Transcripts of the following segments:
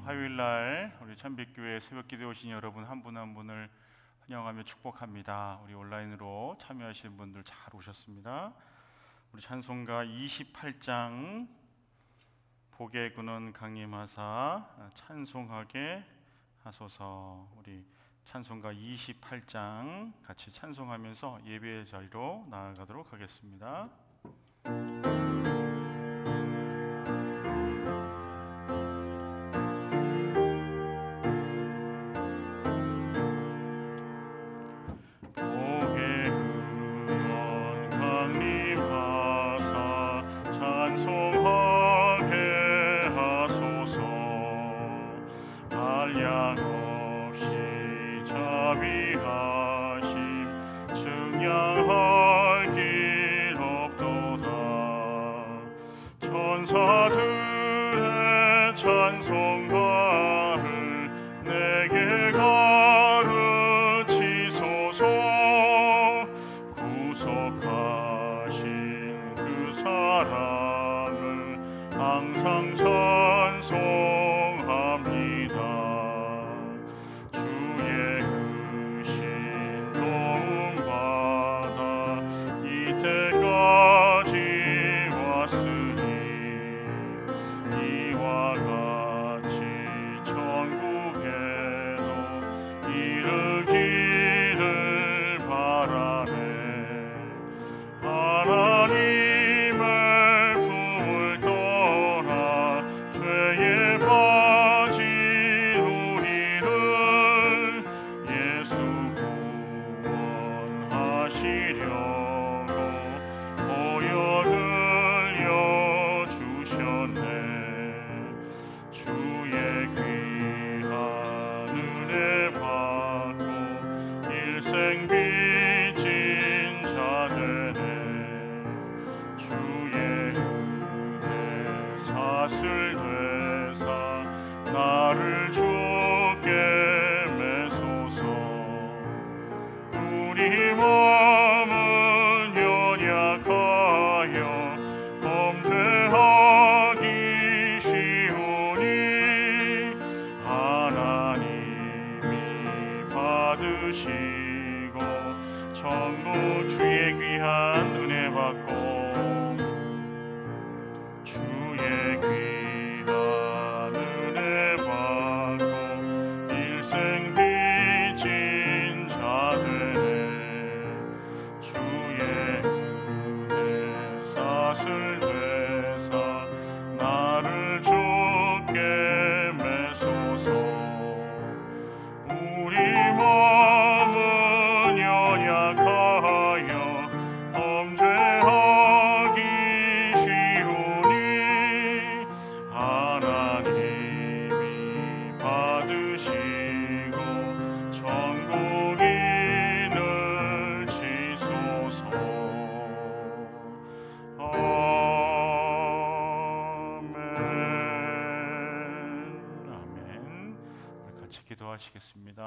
화요일 날 우리 참빛교회 새벽기도에 오신 여러분 한 분 한 분을 환영하며 축복합니다. 우리 온라인으로 참여하시는 분들 잘 오셨습니다. 우리 찬송가 28장 복의 근원 강림하사 찬송하게 하소서. 우리 찬송가 28장 같이 찬송하면서 예배의 자리로 나아가도록 하겠습니다. 천사들의 찬송가를 내게 가르치소서. 구속하신 그 사랑을 항상 찬송합니다. 주의 크신 도움 받아 이때까지 왔으니 이와 같이 천국에도 이르기를 바라네. 하나님의 품을 떠나 죄에 빠진 우리를 예수 구원하시려고 보혈을 주셨네. 주의 귀한 은혜 받고 일생 빚진 자 되네. 주의 은혜 사슬 되사 나를 주께 매소서. 우리 몸은 연약하여 범죄하기 쉬우니 하나님이 받으시고 전부 주의 귀한 은혜 받고 주의 귀한 은혜 받고 일생 빚진 자 되네. 주의 은혜 사슬 되사 나를 주께 매소서. 우리 몸은 연약하여 범죄하기 쉬우니 하나님이 받으시고 천국인을 지소서. 아멘. 우리 같이 기도하시겠습니다.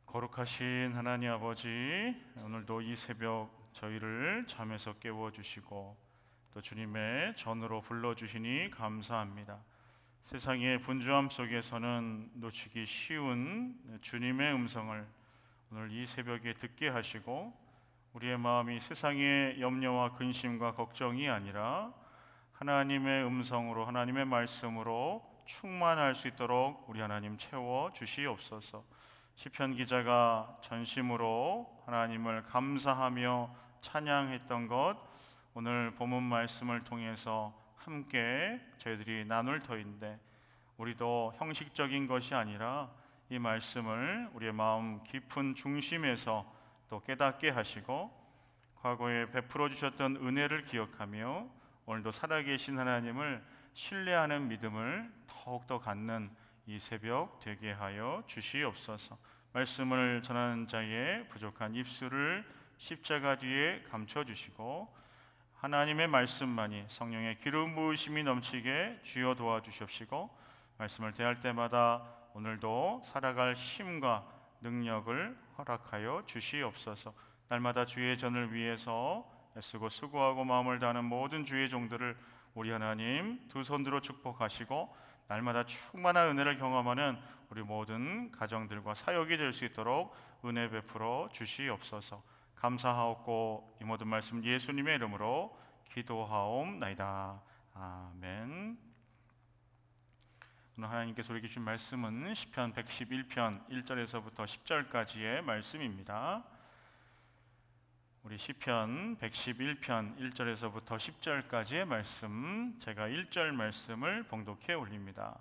거룩하신 하나님 아버지, 오늘도 이 새벽 저희를 잠에서 깨워주시고 또 주님의 전으로 불러주시니 감사합니다. 세상의 분주함 속에서는 놓치기 쉬운 주님의 음성을 오늘 이 새벽에 듣게 하시고 우리의 마음이 세상의 염려와 근심과 걱정이 아니라 하나님의 음성으로 하나님의 말씀으로 충만할 수 있도록 우리 하나님 채워 주시옵소서. 시편 기자가 전심으로 하나님을 감사하며 찬양했던 것, 오늘 본문 말씀을 통해서 함께 저희들이 나눌 터인데 우리도 형식적인 것이 아니라 이 말씀을 우리의 마음 깊은 중심에서 또 깨닫게 하시고 과거에 베풀어 주셨던 은혜를 기억하며 오늘도 살아계신 하나님을 신뢰하는 믿음을 더욱더 갖는 이 새벽 되게 하여 주시옵소서. 말씀을 전하는 자의 부족한 입술을 십자가 뒤에 감춰주시고 하나님의 말씀만이 성령의 기름 부으심이 넘치게 주여 도와주시옵시고 말씀을 대할 때마다 오늘도 살아갈 힘과 능력을 허락하여 주시옵소서. 날마다 주의 전을 위해서 애쓰고 수고하고 마음을 다하는 모든 주의 종들을 우리 하나님 두 손으로 축복하시고 날마다 충만한 은혜를 경험하는 우리 모든 가정들과 사역이 될 수 있도록 은혜 베풀어 주시옵소서. 감사하옵고 이 모든 말씀 예수님의 이름으로 기도하옵나이다. 아멘. 오늘 하나님께서 우리에게 주신 말씀은 시편 111편 1절에서부터 10절까지의 말씀입니다. 우리 시편 111편 1절에서부터 10절까지의 말씀, 제가 1절 말씀을 봉독해 올립니다.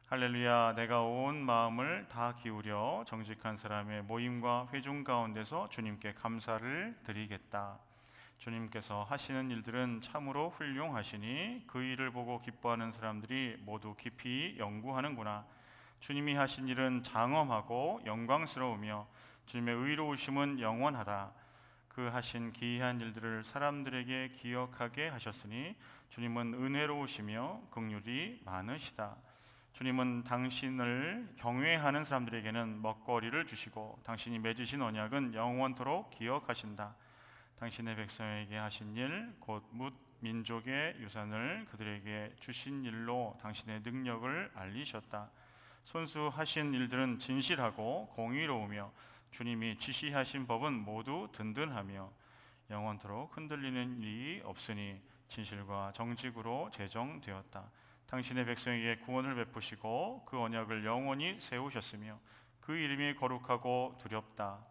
할렐루야. 내가 온 마음을 다 기울여 정직한 사람의 모임과 회중 가운데서 주님께 감사를 드리겠다. 주님께서 하시는 일들은 참으로 훌륭하시니 그 일을 보고 기뻐하는 사람들이 모두 깊이 연구하는구나. 주님이 하신 일은 장엄하고 영광스러우며 주님의 의로우심은 영원하다. 그 하신 기이한 일들을 사람들에게 기억하게 하셨으니 주님은 은혜로우시며 긍휼이 많으시다. 주님은 당신을 경외하는 사람들에게는 먹거리를 주시고 당신이 맺으신 언약은 영원토록 기억하신다. 당신의 백성에게 하신 일, 곧 뭇 민족의 유산을 그들에게 주신 일로 당신의 능력을 알리셨다. 손수하신 일들은 진실하고 공의로우며 주님이 지시하신 법은 모두 든든하며 영원토록 흔들리는 일이 없으니 진실과 정직으로 제정되었다. 당신의 백성에게 구원을 베푸시고 그 언약을 영원히 세우셨으며 그 이름이 거룩하고 두렵다.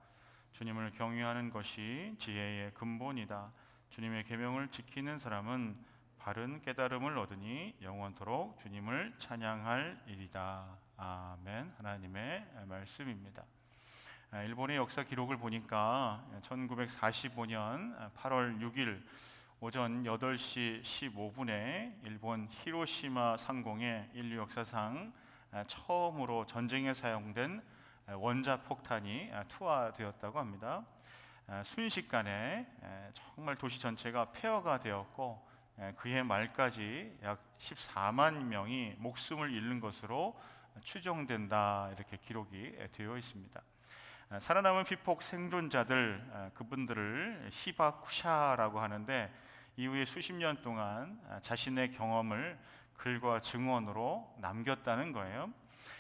주님을 경외하는 것이 지혜의 근본이다. 주님의 계명을 지키는 사람은 바른 깨달음을 얻으니 영원토록 주님을 찬양할 일이다. 아멘. 하나님의 말씀입니다. 일본의 역사 기록을 보니까 1945년 8월 6일 오전 8시 15분에 일본 히로시마 상공에 인류 역사상 처음으로 전쟁에 사용된 원자폭탄이 투하되었다고 합니다. 순식간에 정말 도시 전체가 폐허가 되었고 그해 말까지 약 14만 명이 목숨을 잃는 것으로 추정된다, 이렇게 기록이 되어 있습니다. 살아남은 피폭 생존자들, 그분들을 히바쿠샤라고 하는데 이후에 수십 년 동안 자신의 경험을 글과 증언으로 남겼다는 거예요.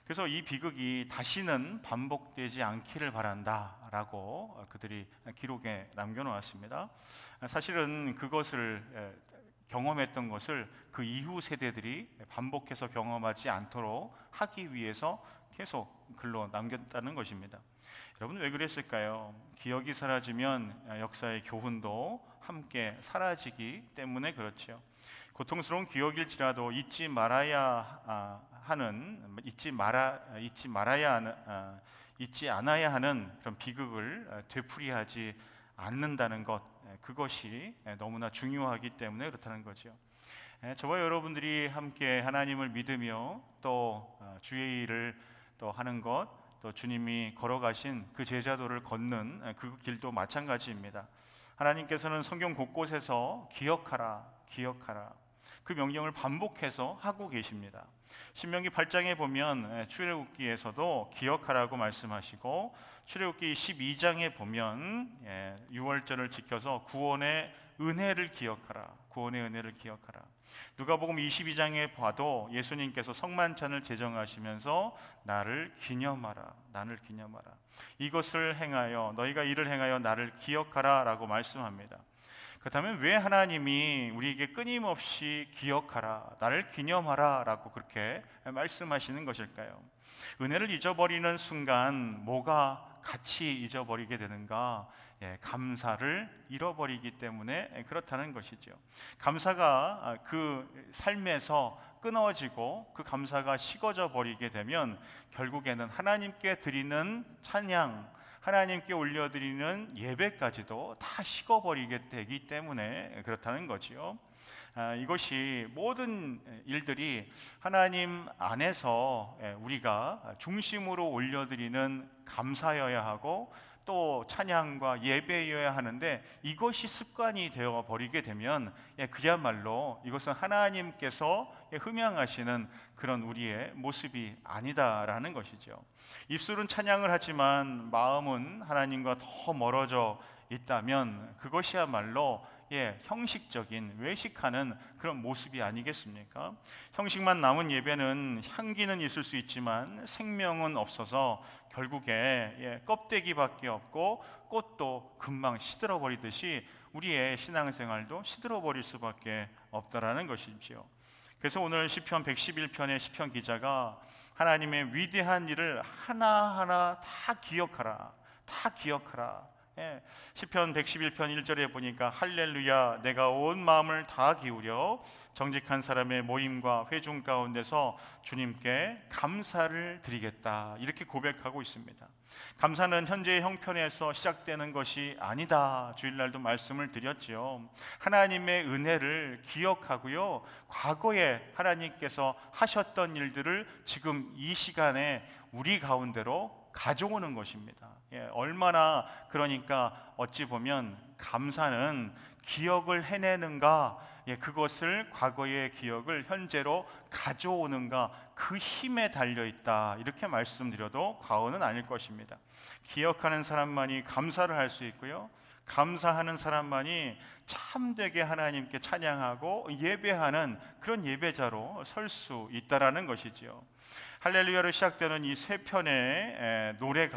그래서 이 비극이 다시는 반복되지 않기를 바란다라고 그들이 기록에 남겨놓았습니다. 사실은 그것을 경험했던 것을 그 이후 세대들이 반복해서 경험하지 않도록 하기 위해서 계속 글로 남겼다는 것입니다. 여러분, 왜 그랬을까요? 기억이 사라지면 역사의 교훈도 함께 사라지기 때문에 그렇죠. 고통스러운 기억일지라도 잊지 않아야 하는 그런 비극을 되풀이하지 않는다는 것, 그것이 너무나 중요하기 때문에 그렇다는 거죠. 저와 여러분들이 함께 하나님을 믿으며 또 주의 일을 또 하는 것, 또 주님이 걸어가신 그 제자도를 걷는 그 길도 마찬가지입니다. 하나님께서는 성경 곳곳에서 기억하라, 기억하라, 그 명령을 반복해서 하고 계십니다. 신명기 8장에 보면 출애굽기에서도 기억하라고 말씀하시고, 출애굽기 12장에 보면 유월절을 지켜서 구원의 은혜를 기억하라, 구원의 은혜를 기억하라. 누가복음 22장에 봐도 예수님께서 성만찬을 제정하시면서 나를 기념하라, 나를 기념하라, 이것을 행하여, 너희가 이를 행하여 나를 기억하라 라고 말씀합니다. 그렇다면 왜 하나님이 우리에게 끊임없이 기억하라, 나를 기념하라 라고 그렇게 말씀하시는 것일까요? 은혜를 잊어버리는 순간 뭐가 같이 잊어버리게 되는가? 감사를 잃어버리기 때문에 그렇다는 것이죠. 감사가 그 삶에서 끊어지고 그 감사가 식어져 버리게 되면 결국에는 하나님께 드리는 찬양, 하나님께 올려드리는 예배까지도 다 식어버리게 되기 때문에 그렇다는 거지요. 이것이 모든 일들이 하나님 안에서 우리가 중심으로 올려드리는 감사여야 하고 또 찬양과 예배여야 하는데, 이것이 습관이 되어 버리게 되면 그야말로 이것은 하나님께서 흠양하시는 그런 우리의 모습이 아니다라는 것이죠. 입술은 찬양을 하지만 마음은 하나님과 더 멀어져 있다면 그것이야말로 형식적인 외식하는 그런 모습이 아니겠습니까? 형식만 남은 예배는 향기는 있을 수 있지만 생명은 없어서 결국에 껍데기밖에 없고 꽃도 금방 시들어 버리듯이 우리의 신앙생활도 시들어 버릴 수밖에 없다라는 것이지요. 그래서 오늘 시편 111편의 시편 기자가 하나님의 위대한 일을 하나하나 다 기억하라, 다 기억하라. 시편 111편 1절에 보니까 할렐루야 내가 온 마음을 다 기울여 정직한 사람의 모임과 회중 가운데서 주님께 감사를 드리겠다, 이렇게 고백하고 있습니다. 감사는 현재의 형편에서 시작되는 것이 아니다. 주일날도 말씀을 드렸지요. 하나님의 은혜를 기억하고요, 과거에 하나님께서 하셨던 일들을 지금 이 시간에 우리 가운데로 가져오는 것입니다. 얼마나 그러니까 어찌 보면 감사는 기억을 해내는가, 그것을 과거의 기억을 현재로 가져오는가, 그 힘에 달려있다, 이렇게 말씀드려도 과언은 아닐 것입니다. 기억하는 사람만이 감사를 할 수 있고요, 감사하는 사람만이 참되게 하나님께 찬양하고 예배하는 그런 예배자로 설 수 있다라는 것이지요. 할렐루야로 시작되는 이 세 편의 노래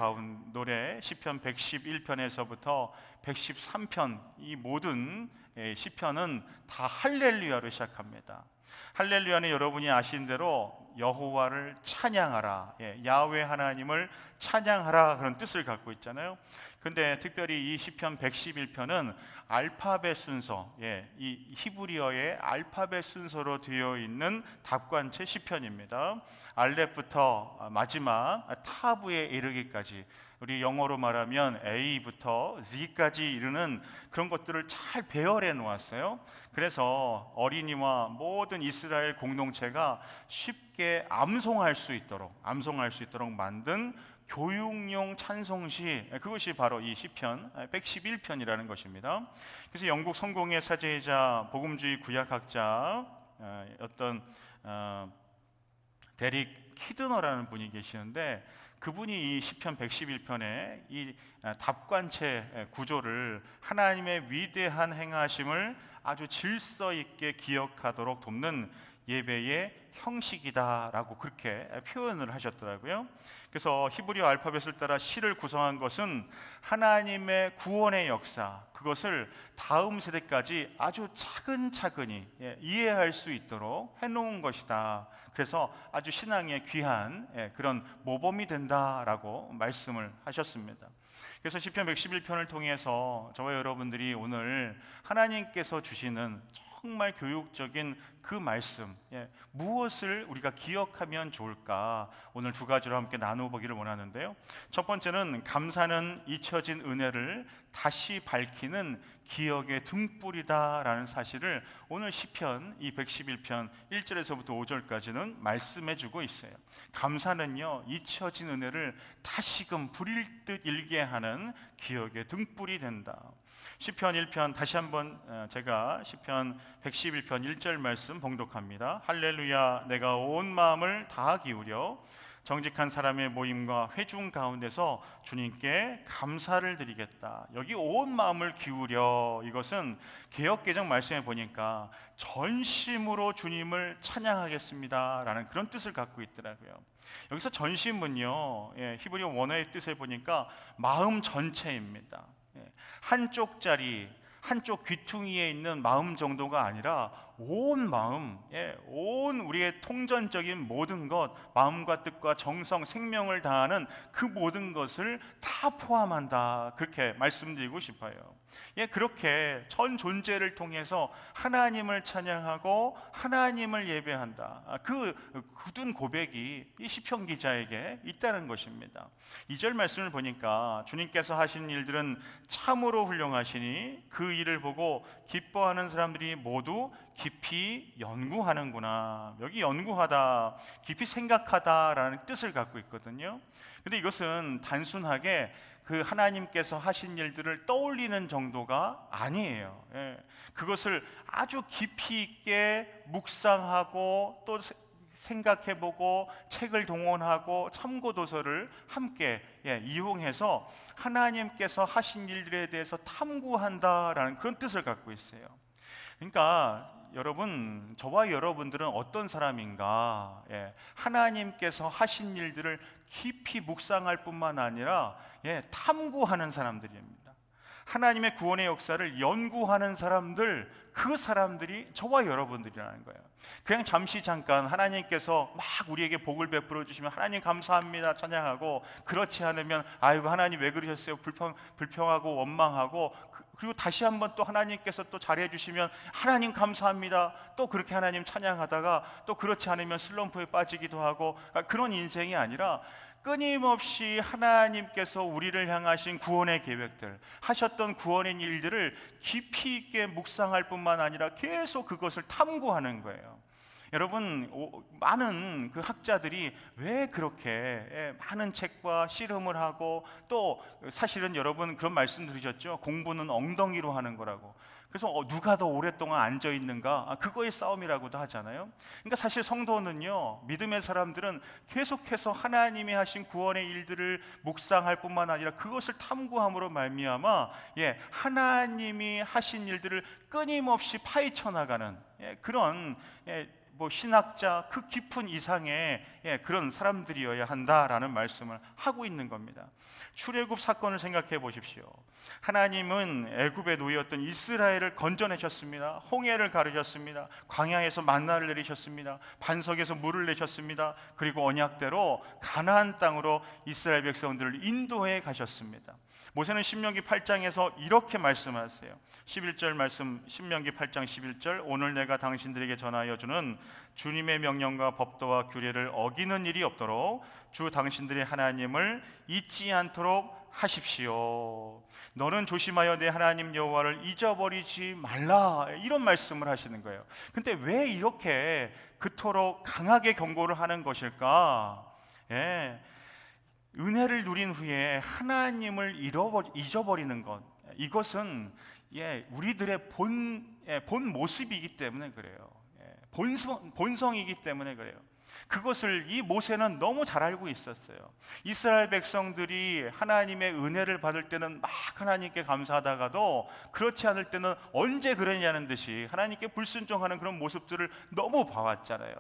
시편 111편에서부터 113편 이 모든 시편은 다 할렐루야로 시작합니다. 할렐루야는 여러분이 아신 대로 여호와를 찬양하라, 야훼 하나님을 찬양하라, 그런 뜻을 갖고 있잖아요. 근데 특별히 이 시편 111편은 알파벳 순서, 이 히브리어의 알파벳 순서로 되어 있는 답관체 시편입니다. 알렙부터 마지막 타브에 이르기까지, 우리 영어로 말하면 A부터 Z까지 이르는 그런 것들을 잘 배열해 놓았어요. 그래서 어린이와 모든 이스라엘 공동체가 쉽게 암송할 수 있도록 만든 교육용 찬송시, 그것이 바로 이 시편 111편이라는 것입니다. 그래서 영국 성공의 사제이자 복음주의 구약학자 데릭 키드너라는 분이 계시는데, 그분이 이 시편 111편의 이 답관체 구조를 하나님의 위대한 행하심을 아주 질서 있게 기억하도록 돕는 예배의 형식이다라고 그렇게 표현을 하셨더라고요. 그래서 히브리어 알파벳을 따라 시를 구성한 것은 하나님의 구원의 역사, 그것을 다음 세대까지 아주 차근차근히 이해할 수 있도록 해놓은 것이다. 그래서 아주 신앙의 귀한 그런 모범이 된다라고 말씀을 하셨습니다. 그래서 시편 111편을 통해서 저와 여러분들이 오늘 하나님께서 주시는 정말 교육적인 그 말씀, 무엇을 우리가 기억하면 좋을까, 오늘 두 가지로 함께 나눠보기를 원하는데요. 첫 번째는 감사는 잊혀진 은혜를 다시 밝히는 기억의 등불이다라는 사실을 오늘 시편 이 111편 1절에서부터 5절까지는 말씀해주고 있어요. 감사는요, 잊혀진 은혜를 다시금 불일 듯 일게 하는 기억의 등불이 된다. 시편 1편 다시 한번 제가 시편 111편 1절 말씀 봉독합니다. 할렐루야 내가 온 마음을 다 기울여 정직한 사람의 모임과 회중 가운데서 주님께 감사를 드리겠다. 여기 온 마음을 기울여, 이것은 개역개정 말씀에 보니까 전심으로 주님을 찬양하겠습니다 라는 그런 뜻을 갖고 있더라고요. 여기서 전심은요, 히브리어 원어의 뜻을 보니까 마음 전체입니다. 한쪽짜리, 한쪽 귀퉁이에 있는 마음 정도가 아니라 온 마음, 온 우리의 통전적인 모든 것, 마음과 뜻과 정성, 생명을 다하는 그 모든 것을 다 포함한다, 그렇게 말씀드리고 싶어요. 그렇게 전 존재를 통해서 하나님을 찬양하고 하나님을 예배한다, 그 굳은 고백이 이 시편 기자에게 있다는 것입니다. 2절 말씀을 보니까 주님께서 하신 일들은 참으로 훌륭하시니 그 일을 보고 기뻐하는 사람들이 모두 깊이 연구하는구나. 여기 연구하다, 깊이 생각하다라는 뜻을 갖고 있거든요. 근데 이것은 단순하게 그 하나님께서 하신 일들을 떠올리는 정도가 아니에요. 그것을 아주 깊이 있게 묵상하고 또 생각해보고 책을 동원하고 참고 도서를 함께 이용해서 하나님께서 하신 일들에 대해서 탐구한다라는 그런 뜻을 갖고 있어요. 그러니까 여러분, 저와 여러분들은 어떤 사람인가? 하나님께서 하신 일들을 깊이 묵상할 뿐만 아니라 탐구하는 사람들입니다. 하나님의 구원의 역사를 연구하는 사람들, 그 사람들이 저와 여러분들이라는 거예요. 그냥 잠깐 하나님께서 막 우리에게 복을 베풀어 주시면 하나님 감사합니다 찬양하고, 그렇지 않으면 아이고 하나님 왜 그러셨어요 불평하고 원망하고, 그리고 다시 한번 또 하나님께서 또 잘해 주시면 하나님 감사합니다 또 그렇게 하나님 찬양하다가, 또 그렇지 않으면 슬럼프에 빠지기도 하고, 그런 인생이 아니라 끊임없이 하나님께서 우리를 향하신 구원의 계획들, 하셨던 구원의 일들을 깊이 있게 묵상할 뿐만 아니라 계속 그것을 탐구하는 거예요. 여러분, 많은 그 학자들이 왜 그렇게 많은 책과 씨름을 하고, 또 사실은 여러분 그런 말씀 들으셨죠? 공부는 엉덩이로 하는 거라고. 그래서 누가 더 오랫동안 앉아 있는가, 그거의 싸움이라고도 하잖아요. 그러니까 사실 성도는요, 믿음의 사람들은 계속해서 하나님이 하신 구원의 일들을 묵상할 뿐만 아니라 그것을 탐구함으로 말미암아 하나님이 하신 일들을 끊임없이 파헤쳐 나가는 그런 신학자, 그 깊은 이상의 그런 사람들이어야 한다라는 말씀을 하고 있는 겁니다. 출애굽 사건을 생각해 보십시오. 하나님은 애굽의 노예였던 이스라엘을 건져내셨습니다. 홍해를 가르셨습니다. 광야에서 만나를 내리셨습니다. 반석에서 물을 내셨습니다. 그리고 언약대로 가나안 땅으로 이스라엘 백성들을 인도해 가셨습니다. 모세는 신명기 8장에서 이렇게 말씀하세요. 11절 말씀, 신명기 8장 11절, 오늘 내가 당신들에게 전하여 주는 주님의 명령과 법도와 규례를 어기는 일이 없도록 주 당신들의 하나님을 잊지 않도록 하십시오. 너는 조심하여 내 하나님 여호와를 잊어버리지 말라, 이런 말씀을 하시는 거예요. 근데 왜 이렇게 그토록 강하게 경고를 하는 것일까? 은혜를 누린 후에 하나님을 잊어버리는 것, 이것은 우리들의 본 모습이기 때문에 그래요. 본성이기 때문에 그래요. 그것을 이 모세는 너무 잘 알고 있었어요. 이스라엘 백성들이 하나님의 은혜를 받을 때는 막 하나님께 감사하다가도, 그렇지 않을 때는 언제 그러냐는 듯이 하나님께 불순종하는 그런 모습들을 너무 봐왔잖아요.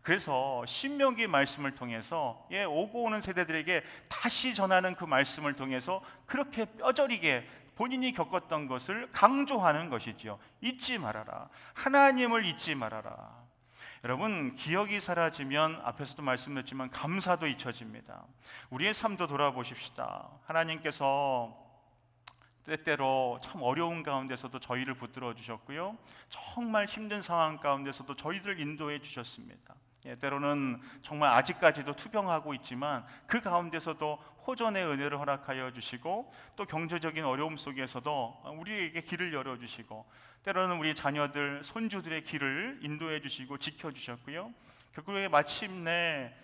그래서 신명기 말씀을 통해서 오고 오는 세대들에게 다시 전하는 그 말씀을 통해서 그렇게 뼈저리게 본인이 겪었던 것을 강조하는 것이지요. 잊지 말아라. 하나님을 잊지 말아라. 여러분, 기억이 사라지면 앞에서도 말씀드렸지만 감사도 잊혀집니다. 우리의 삶도 돌아보십시다. 하나님께서 때때로 참 어려운 가운데서도 저희를 붙들어 주셨고요, 정말 힘든 상황 가운데서도 저희들 인도해 주셨습니다. 때로는 정말 아직까지도 투병하고 있지만 그 가운데서도 호전의 은혜를 허락하여 주시고, 또 경제적인 어려움 속에서도 우리에게 길을 열어주시고, 때로는 우리 자녀들, 손주들의 길을 인도해 주시고 지켜주셨고요, 결국에 마침내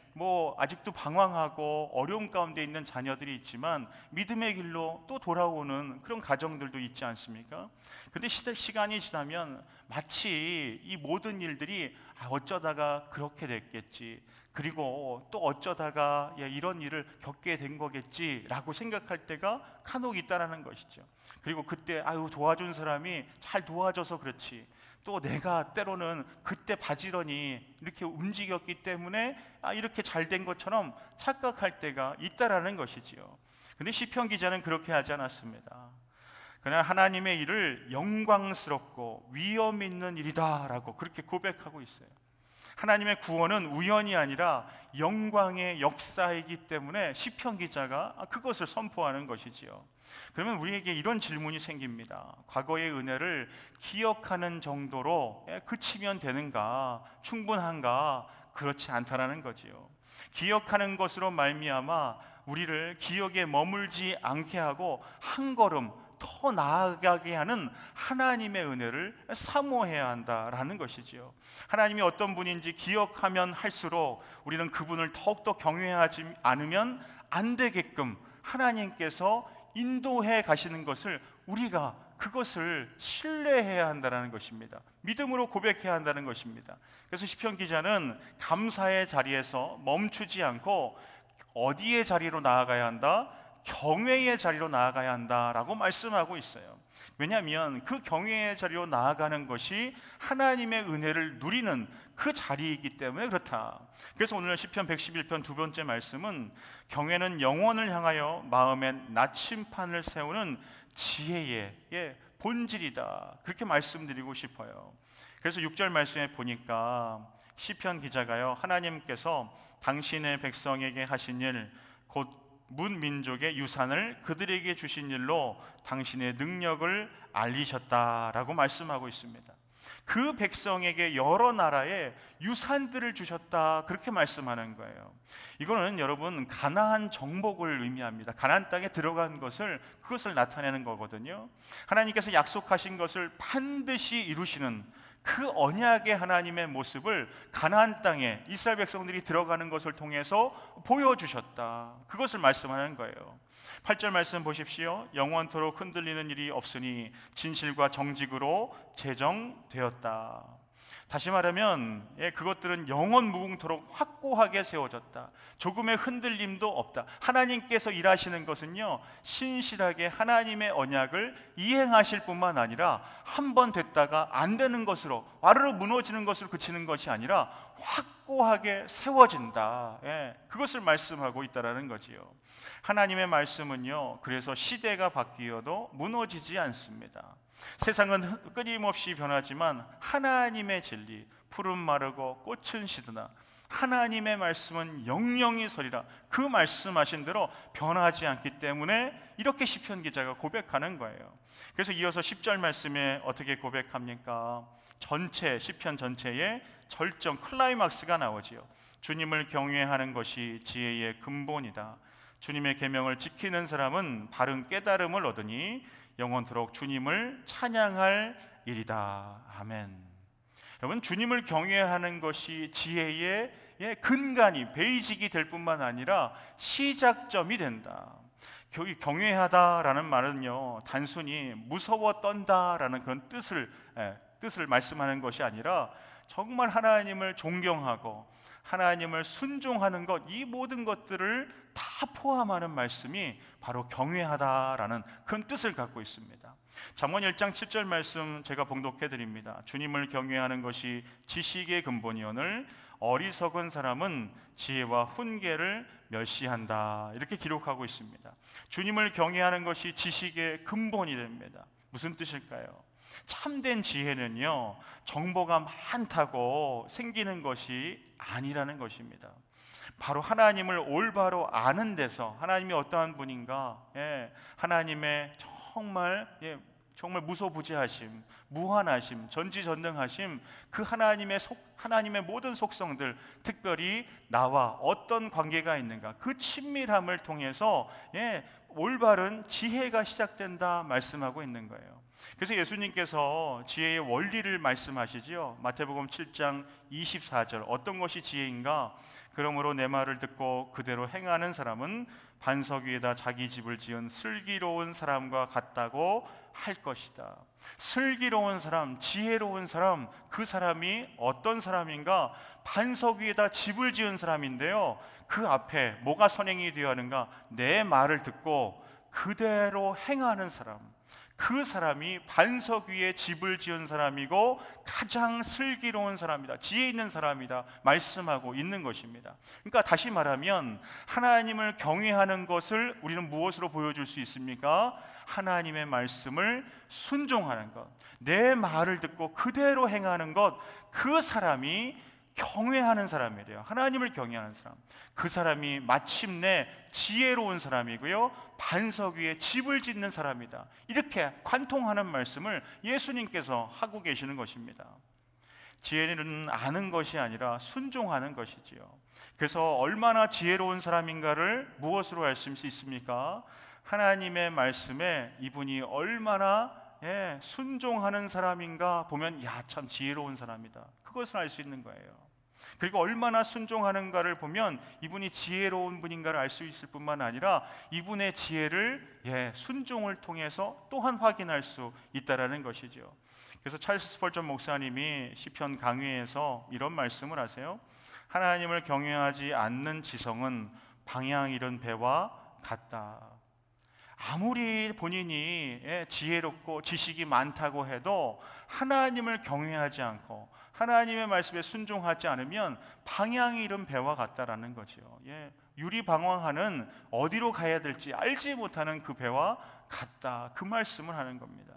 아직도 방황하고 어려움 가운데 있는 자녀들이 있지만 믿음의 길로 또 돌아오는 그런 가정들도 있지 않습니까? 근데 시간이 지나면 마치 이 모든 일들이 어쩌다가 그렇게 됐겠지, 그리고 또 어쩌다가 이런 일을 겪게 된 거겠지라고 생각할 때가 간혹 있다라는 것이죠. 그리고 그때 도와준 사람이 잘 도와줘서 그렇지, 또 내가 때로는 그때 바지런히 이렇게 움직였기 때문에 이렇게 잘 된 것처럼 착각할 때가 있다라는 것이지요. 근데 시편 기자는 그렇게 하지 않았습니다. 그냥 하나님의 일을 영광스럽고 위엄 있는 일이다라고 그렇게 고백하고 있어요. 하나님의 구원은 우연이 아니라 영광의 역사이기 때문에 시편 기자가 그것을 선포하는 것이지요. 그러면 우리에게 이런 질문이 생깁니다. 과거의 은혜를 기억하는 정도로 그치면 되는가? 충분한가? 그렇지 않다라는 거지요. 기억하는 것으로 말미암아 우리를 기억에 머물지 않게 하고 한 걸음 더 나아가게 하는 하나님의 은혜를 사모해야 한다라는 것이지요. 하나님이 어떤 분인지 기억하면 할수록 우리는 그분을 더욱더 경외하지 않으면 안 되게끔 하나님께서 인도해 가시는 것을 우리가 그것을 신뢰해야 한다는 것입니다. 믿음으로 고백해야 한다는 것입니다. 그래서 시편 기자는 감사의 자리에서 멈추지 않고 어디의 자리로 나아가야 한다? 경외의 자리로 나아가야 한다라고 말씀하고 있어요. 왜냐하면 그 경외의 자리로 나아가는 것이 하나님의 은혜를 누리는 그 자리이기 때문에 그렇다. 그래서 오늘 시편 111편 두 번째 말씀은 경외는 영혼을 향하여 마음에 나침판을 세우는 지혜의 본질이다, 그렇게 말씀드리고 싶어요. 그래서 6절 말씀에 보니까 시편 기자가요, 하나님께서 당신의 백성에게 하신 일, 곧 문민족의 유산을 그들에게 주신 일로 당신의 능력을 알리셨다라고 말씀하고 있습니다. 그 백성에게 여러 나라의 유산들을 주셨다, 그렇게 말씀하는 거예요. 이거는 여러분 가나안 정복을 의미합니다. 가나안 땅에 들어간 그것을 나타내는 거거든요. 하나님께서 약속하신 것을 반드시 이루시는 그 언약의 하나님의 모습을 가나안 땅에 이스라엘 백성들이 들어가는 것을 통해서 보여주셨다, 그것을 말씀하는 거예요. 8절 말씀 보십시오. 영원토록 흔들리는 일이 없으니 진실과 정직으로 제정되었다. 다시 말하면 그것들은 영원 무궁토록 확고하게 세워졌다. 조금의 흔들림도 없다. 하나님께서 일하시는 것은요, 신실하게 하나님의 언약을 이행하실 뿐만 아니라 한 번 됐다가 안 되는 것으로, 와르르 무너지는 것으로 그치는 것이 아니라 확고하게 세워진다. 그것을 말씀하고 있다라는 거지요. 하나님의 말씀은요, 그래서 시대가 바뀌어도 무너지지 않습니다. 세상은 끊임없이 변하지만 하나님의 진리, 푸른 마르고 꽃은 시드나 하나님의 말씀은 영영이 서리라, 그 말씀하신 대로 변하지 않기 때문에 이렇게 시편 기자가 고백하는 거예요. 그래서 이어서 10절 말씀에 어떻게 고백합니까? 시편 전체에 절정 클라이막스가 나오지요. 주님을 경외하는 것이 지혜의 근본이다. 주님의 계명을 지키는 사람은 바른 깨달음을 얻으니 영원토록 주님을 찬양할 일이다. 아멘. 여러분, 주님을 경외하는 것이 지혜의 근간이, 베이직이 될 뿐만 아니라 시작점이 된다. 경외하다라는 말은요, 단순히 무서워 떤다라는 그런 뜻을 말씀하는 것이 아니라 정말 하나님을 존경하고 하나님을 순종하는 것, 이 모든 것들을 다 포함하는 말씀이 바로 경외하다라는 그런 뜻을 갖고 있습니다. 잠언 1장 7절 말씀 제가 봉독해 드립니다. 주님을 경외하는 것이 지식의 근본이오늘 어리석은 사람은 지혜와 훈계를 멸시한다, 이렇게 기록하고 있습니다. 주님을 경외하는 것이 지식의 근본이 됩니다. 무슨 뜻일까요? 참된 지혜는요, 정보가 많다고 생기는 것이 아니라는 것입니다. 바로 하나님을 올바로 아는 데서, 하나님이 어떠한 분인가, 하나님의 정말 무소부재하심, 무한하심, 전지전능하심, 그 하나님의 모든 속성들, 특별히 나와 어떤 관계가 있는가, 그 친밀함을 통해서 올바른 지혜가 시작된다 말씀하고 있는 거예요. 그래서 예수님께서 지혜의 원리를 말씀하시지요. 마태복음 7장 24절, 어떤 것이 지혜인가? 그러므로 내 말을 듣고 그대로 행하는 사람은 반석 위에다 자기 집을 지은 슬기로운 사람과 같다고 할 것이다. 슬기로운 사람, 지혜로운 사람, 그 사람이 어떤 사람인가? 반석 위에다 집을 지은 사람인데요, 그 앞에 뭐가 선행이 되어야 하는가? 내 말을 듣고 그대로 행하는 사람, 그 사람이 반석 위에 집을 지은 사람이고 가장 슬기로운 사람이다, 지혜 있는 사람이다 말씀하고 있는 것입니다. 그러니까 다시 말하면 하나님을 경외하는 것을 우리는 무엇으로 보여줄 수 있습니까? 하나님의 말씀을 순종하는 것, 내 말을 듣고 그대로 행하는 것, 그 사람이 경외하는 사람이래요. 하나님을 경외하는 사람, 그 사람이 마침내 지혜로운 사람이고요, 반석 위에 집을 짓는 사람이다, 이렇게 관통하는 말씀을 예수님께서 하고 계시는 것입니다. 지혜는 아는 것이 아니라 순종하는 것이지요. 그래서 얼마나 지혜로운 사람인가를 무엇으로 알 수 있습니까? 하나님의 말씀에 이분이 얼마나 순종하는 사람인가 보면, 야, 참 지혜로운 사람이다, 그것을 알 수 있는 거예요. 그리고 얼마나 순종하는가를 보면 이분이 지혜로운 분인가를 알 수 있을 뿐만 아니라 이분의 지혜를 순종을 통해서 또한 확인할 수 있다라는 것이죠. 그래서 찰스 스펄전 목사님이 시편 강의에서 이런 말씀을 하세요. 하나님을 경외하지 않는 지성은 방향 잃은 배와 같다. 아무리 본인이 지혜롭고 지식이 많다고 해도 하나님을 경외하지 않고 하나님의 말씀에 순종하지 않으면 방향이 잃은 배와 같다라는 거죠. 유리방황하는 어디로 가야 될지 알지 못하는 그 배와 같다, 그 말씀을 하는 겁니다.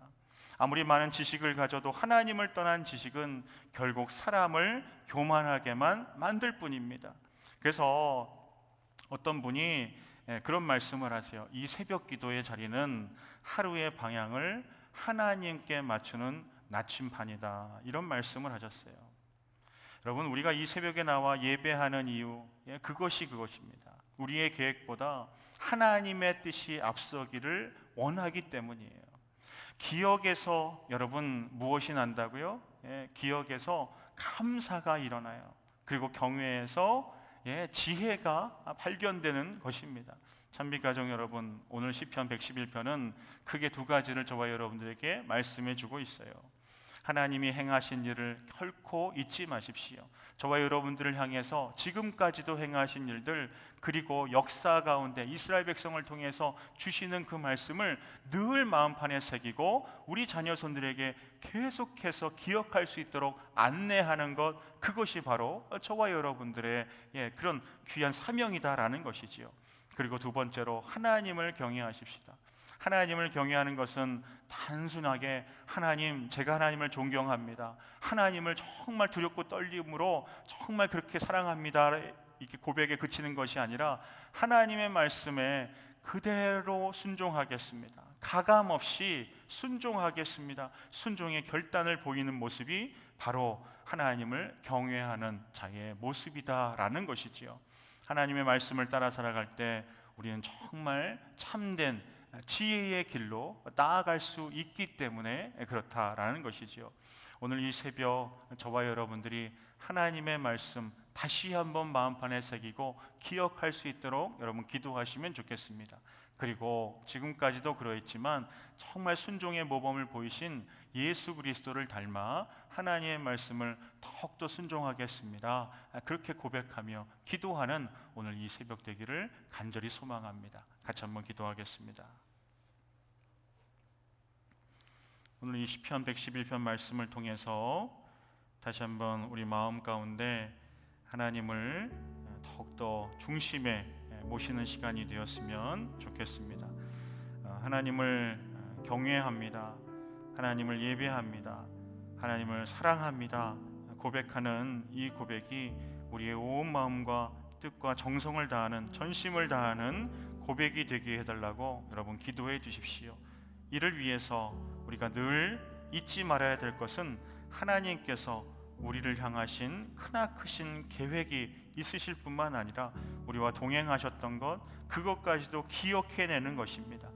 아무리 많은 지식을 가져도 하나님을 떠난 지식은 결국 사람을 교만하게만 만들 뿐입니다. 그래서 어떤 분이 그런 말씀을 하세요. 이 새벽 기도의 자리는 하루의 방향을 하나님께 맞추는 나침반이다, 이런 말씀을 하셨어요. 여러분, 우리가 이 새벽에 나와 예배하는 이유, 그것입니다. 우리의 계획보다 하나님의 뜻이 앞서기를 원하기 때문이에요. 기억에서 여러분 무엇이 난다고요? 기억에서 감사가 일어나요. 그리고 경외에서 지혜가 발견되는 것입니다. 찬미가족 여러분, 오늘 시편 111편은 크게 두 가지를 저와 여러분들에게 말씀해 주고 있어요. 하나님이 행하신 일을 결코 잊지 마십시오. 저와 여러분들을 향해서 지금까지도 행하신 일들, 그리고 역사 가운데 이스라엘 백성을 통해서 주시는 그 말씀을 늘 마음판에 새기고 우리 자녀손들에게 계속해서 기억할 수 있도록 안내하는 것, 그것이 바로 저와 여러분들의 그런 귀한 사명이다라는 것이지요. 그리고 두 번째로 하나님을 경외하십시다. 하나님을 경외하는 것은 단순하게 하나님, 제가 하나님을 존경합니다, 하나님을 정말 두렵고 떨림으로 정말 그렇게 사랑합니다, 이렇게 고백에 그치는 것이 아니라 하나님의 말씀에 그대로 순종하겠습니다, 가감없이 순종하겠습니다, 순종의 결단을 보이는 모습이 바로 하나님을 경외하는 자의 모습이다라는 것이지요. 하나님의 말씀을 따라 살아갈 때 우리는 정말 참된 지혜의 길로 나아갈 수 있기 때문에 그렇다라는 것이지요. 오늘 이 새벽 저와 여러분들이 하나님의 말씀 다시 한번 마음판에 새기고 기억할 수 있도록 여러분 기도하시면 좋겠습니다. 그리고 지금까지도 그러했지만 정말 순종의 모범을 보이신 예수 그리스도를 닮아 하나님의 말씀을 더욱더 순종하겠습니다, 그렇게 고백하며 기도하는 오늘 이 새벽 되기를 간절히 소망합니다. 같이 한번 기도하겠습니다. 오늘 이 시편 111편 말씀을 통해서 다시 한번 우리 마음 가운데 하나님을 더욱더 중심에 모시는 시간이 되었으면 좋겠습니다. 하나님을 경외합니다, 하나님을 예배합니다, 하나님을 사랑합니다 고백하는 이 고백이 우리의 온 마음과 뜻과 정성을 다하는, 전심을 다하는 고백이 되게 해달라고 여러분 기도해 주십시오. 이를 위해서 우리가 늘 잊지 말아야 될 것은 하나님께서 우리를 향하신 크나크신 계획이 있으실 뿐만 아니라 우리와 동행하셨던 것, 그것까지도 기억해내는 것입니다.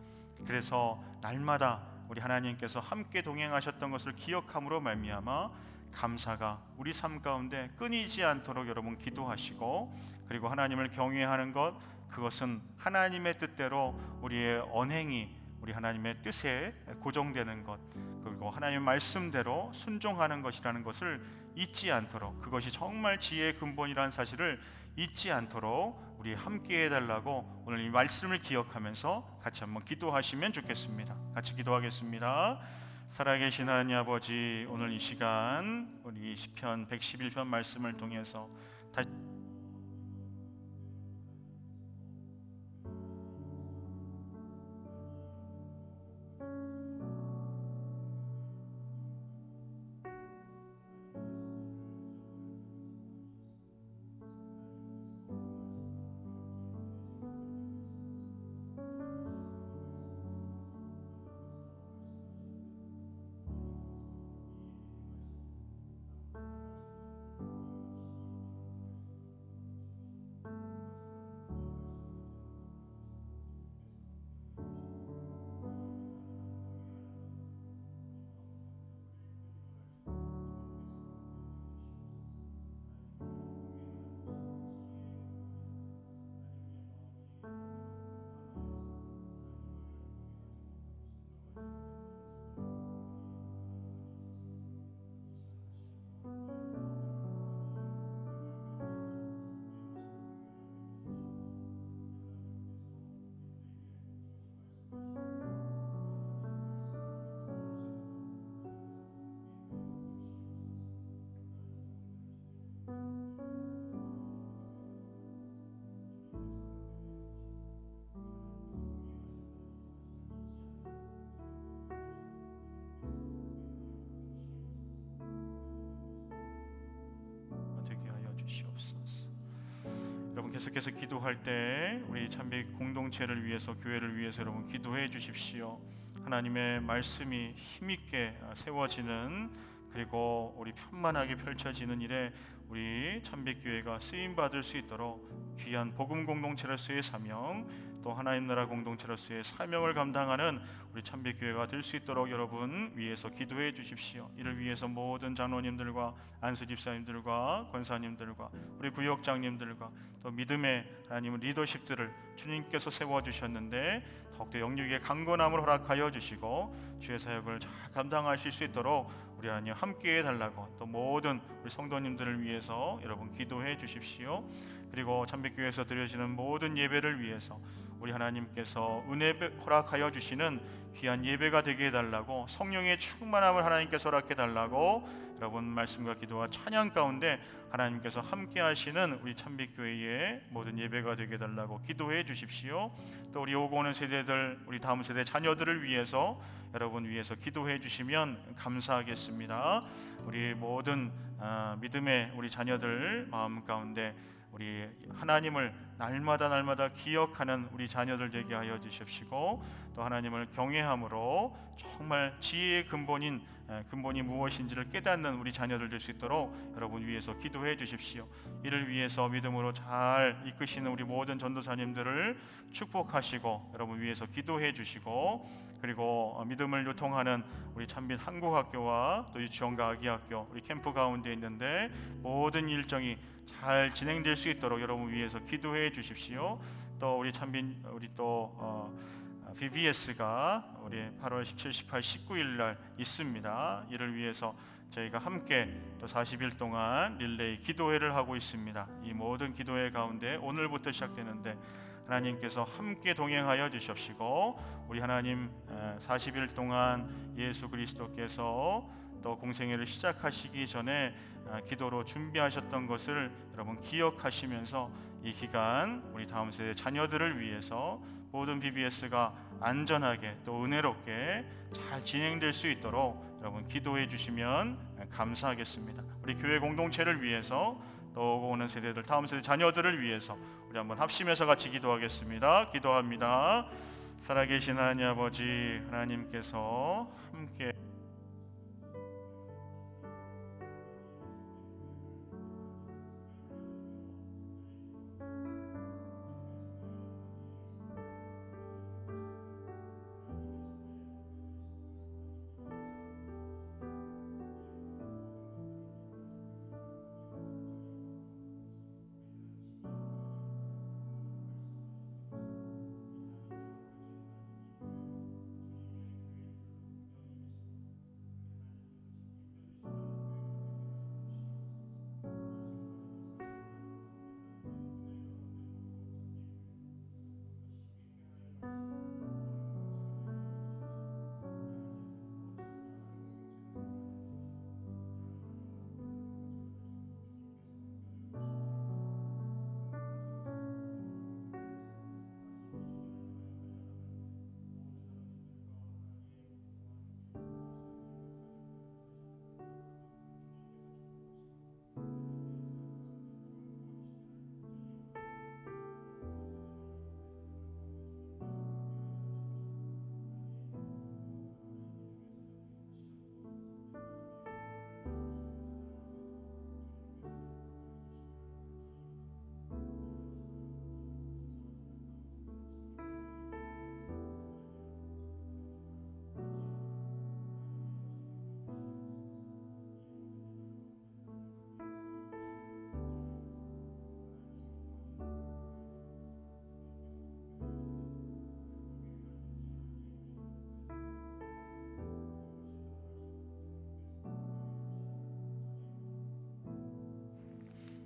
그래서 날마다 우리 하나님께서 함께 동행하셨던 것을 기억함으로 말미암아 감사가 우리 삶 가운데 끊이지 않도록 여러분 기도하시고, 그리고 하나님을 경외하는 것, 그것은 하나님의 뜻대로 우리의 언행이 우리 하나님의 뜻에 고정되는 것, 그리고 하나님의 말씀대로 순종하는 것이라는 것을 잊지 않도록, 그것이 정말 지혜의 근본이라는 사실을 잊지 않도록 우리 함께 해달라고 오늘 이 말씀을 기억하면서 같이 한번 기도하시면 좋겠습니다. 같이 기도하겠습니다. 살아계신 하나님 아버지, 오늘 이 시간 우리 시편 111편 말씀을 통해서 다시 계속해서 기도할 때 우리 참빛 공동체를 위해서, 교회를 위해서 여러분 기도해 주십시오. 하나님의 말씀이 힘있게 세워지는, 그리고 우리 편만하게 펼쳐지는 일에 우리 참빛교회가 쓰임받을 수 있도록 귀한 복음 공동체로서의 사명, 또 하나님 나라 공동체로서의 사명을 감당하는 우리 참빛교회가 될 수 있도록 여러분 위해서 기도해 주십시오. 이를 위해서 모든 장로님들과 안수 집사님들과 권사님들과 우리 구역장님들과 또 믿음의 하나님 리더십들을 주님께서 세워주셨는데 더욱더 영육의 강건함을 허락하여 주시고 주의 사역을 잘 감당하실 수 있도록 우리 하나님 함께 해달라고, 또 모든 우리 성도님들을 위해서 여러분 기도해 주십시오. 그리고 참빛교회에서 드려지는 모든 예배를 위해서 우리 하나님께서 은혜 허락하여 주시는 귀한 예배가 되게 해달라고, 성령의 충만함을 하나님께서 허락해 달라고 여러분 말씀과 기도와 찬양 가운데 하나님께서 함께 하시는 우리 참빛교회의 모든 예배가 되게 해달라고 기도해 주십시오. 또 우리 오고 오는 세대들, 우리 다음 세대 자녀들을 위해서 여러분 위해서 기도해 주시면 감사하겠습니다. 우리 모든 믿음의 우리 자녀들 마음 가운데 우리 하나님을 날마다 기억하는 우리 자녀들 되게 하여 주십시고, 또 하나님을 경외함으로 정말 지혜의 근본이 무엇인지를 깨닫는 우리 자녀들 될 수 있도록 여러분 위해서 기도해 주십시오. 이를 위해서 믿음으로 잘 이끄시는 우리 모든 전도사님들을 축복하시고 여러분 위해서 기도해 주시고, 그리고 믿음을 요통하는 우리 참빛 한국학교와 또 유치원과 아기학교 우리 캠프 가운데 있는데 모든 일정이 잘 진행될 수 있도록 여러분 위해서 기도해 주십시오. 또 우리 참빛 우리 또 BBS가 우리 8월 17, 18, 19일 날 있습니다. 이를 위해서 저희가 함께 또 40일 동안 릴레이 기도회를 하고 있습니다. 이 모든 기도회 가운데 오늘부터 시작되는데 하나님께서 함께 동행하여 주십시고, 우리 하나님 40일 동안 예수 그리스도께서 또 공생애를 시작하시기 전에 기도로 준비하셨던 것을 여러분 기억하시면서 이 기간 우리 다음 세대 자녀들을 위해서 모든 BBS가 안전하게 또 은혜롭게 잘 진행될 수 있도록 여러분 기도해 주시면 감사하겠습니다. 우리 교회 공동체를 위해서 또 오는 세대들, 다음 세대 자녀들을 위해서 우리 한번 합심해서 같이 기도하겠습니다. 기도합니다. 살아계신 하나님 아버지, 하나님께서 함께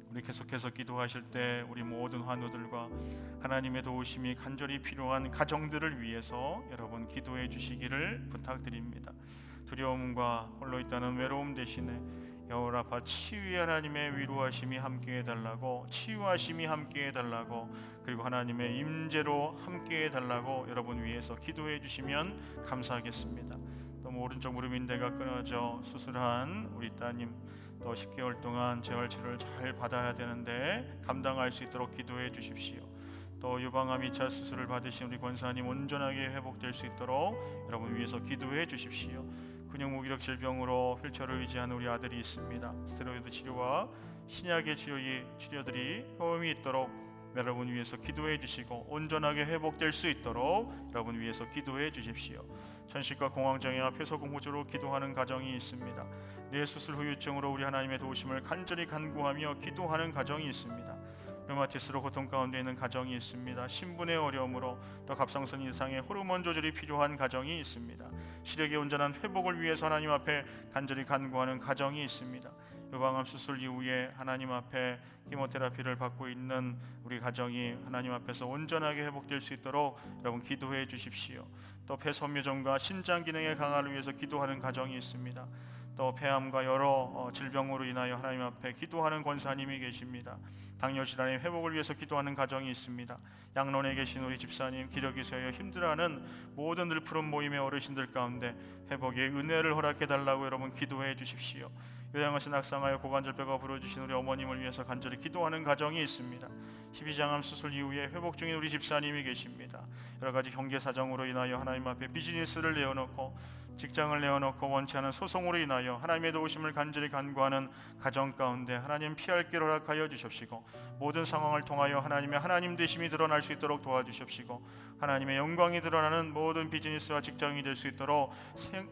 우리 계속해서 기도하실 때 우리 모든 환우들과 하나님의 도우심이 간절히 필요한 가정들을 위해서 여러분 기도해 주시기를 부탁드립니다. 두려움과 홀로 있다는 외로움 대신에 여호와파 치유의 하나님의 위로하심이 함께 해달라고, 치유하심이 함께 해달라고, 그리고 하나님의 임재로 함께 해달라고 여러분 위해서 기도해 주시면 감사하겠습니다. 너무 오른쪽 무릎 인대가 끊어져 수술한 우리 따님 또 10개월 동안 재활 치료를 잘 받아야 되는데 감당할 수 있도록 기도해 주십시오. 또 유방암 2차 수술을 받으신 우리 권사님 온전하게 회복될 수 있도록 여러분 위해서 기도해 주십시오. 근육 무기력 질병으로 휠체어를 의지하는 우리 아들이 있습니다. 스테로이드 치료와 신약의 치료들이 효험이 있도록 여러분 위해서 기도해 주시고 온전하게 회복될 수 있도록 여러분 위해서 기도해 주십시오. 천식과 공황장애와 폐소공포증으로 기도하는 가정이 있습니다. 뇌수술 후유증으로 우리 하나님의 도우심을 간절히 간구하며 기도하는 가정이 있습니다. 류마티스로 고통 가운데 있는 가정이 있습니다. 신분의 어려움으로 또 갑상선 이상의 호르몬 조절이 필요한 가정이 있습니다. 시력의 온전한 회복을 위해서 하나님 앞에 간절히 간구하는 가정이 있습니다. 유방암 수술 이후에 하나님 앞에 키모테라피를 받고 있는 우리 가정이 하나님 앞에서 온전하게 회복될 수 있도록 여러분 기도해 주십시오. 또 폐섬유종과 신장 기능의 강화를 위해서 기도하는 가정이 있습니다. 또 폐암과 여러 질병으로 인하여 하나님 앞에 기도하는 권사님이 계십니다. 당뇨질환의 회복을 위해서 기도하는 가정이 있습니다. 양론에 계신 우리 집사님, 기력이 세여 힘들어하는 모든 늘 푸른 모임의 어르신들 가운데 회복의 은혜를 허락해 달라고 여러분 기도해 주십시오. 요양원에서 낙상하여 고관절뼈가 부러지신 우리 어머님을 위해서 간절히 기도하는 가정이 있습니다. 12장암 수술 이후에 회복 중인 우리 집사님이 계십니다. 여러 가지 경제 사정으로 인하여 하나님 앞에 비즈니스를 내어놓고 직장을 내어놓고 원치 않은 소송으로 인하여 하나님의 도우심을 간절히 간구하는 가정 가운데 하나님 피할 길 허락하여 주십시고 모든 상황을 통하여 하나님의 하나님 되심이 드러날 수 있도록 도와주십시고 하나님의 영광이 드러나는 모든 비즈니스와 직장이 될 수 있도록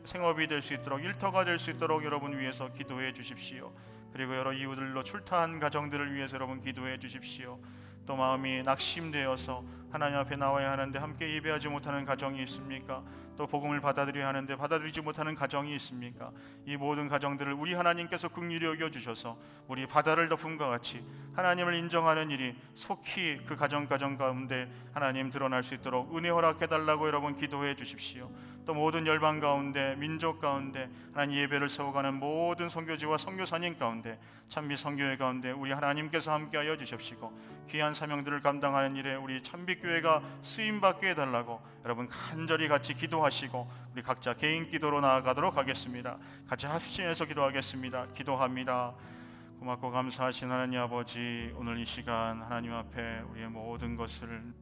생업이 될 수 있도록 일터가 될 수 있도록 여러분 위해서 기도해 주십시오. 그리고 여러 이유들로 출타한 가정들을 위해서 여러분 기도해 주십시오. 또 마음이 낙심되어서 하나님 앞에 나와야 하는데 함께 예배하지 못하는 가정이 있습니까? 또 복음을 받아들여야 하는데 받아들이지 못하는 가정이 있습니까? 이 모든 가정들을 우리 하나님께서 긍휼히 여겨주셔서 우리 바다를 덮음과 같이 하나님을 인정하는 일이 속히 그 가정 가운데 하나님 드러날 수 있도록 은혜 허락해달라고 여러분 기도해 주십시오. 또 모든 열방 가운데 민족 가운데 하나님 예배를 세워가는 모든 선교지와 선교사님 가운데 찬빛 선교회 가운데 우리 하나님께서 함께하여 주십시고 귀한 사명들을 감당하는 일에 우리 찬빛교회가 쓰임받게 해달라고 여러분 간절히 같이 기도하시고 우리 각자 개인 기도로 나아가도록 하겠습니다. 같이 합심해서 기도하겠습니다. 기도합니다. 고맙고 감사하신 하나님 아버지, 오늘 이 시간 하나님 앞에 우리의 모든 것을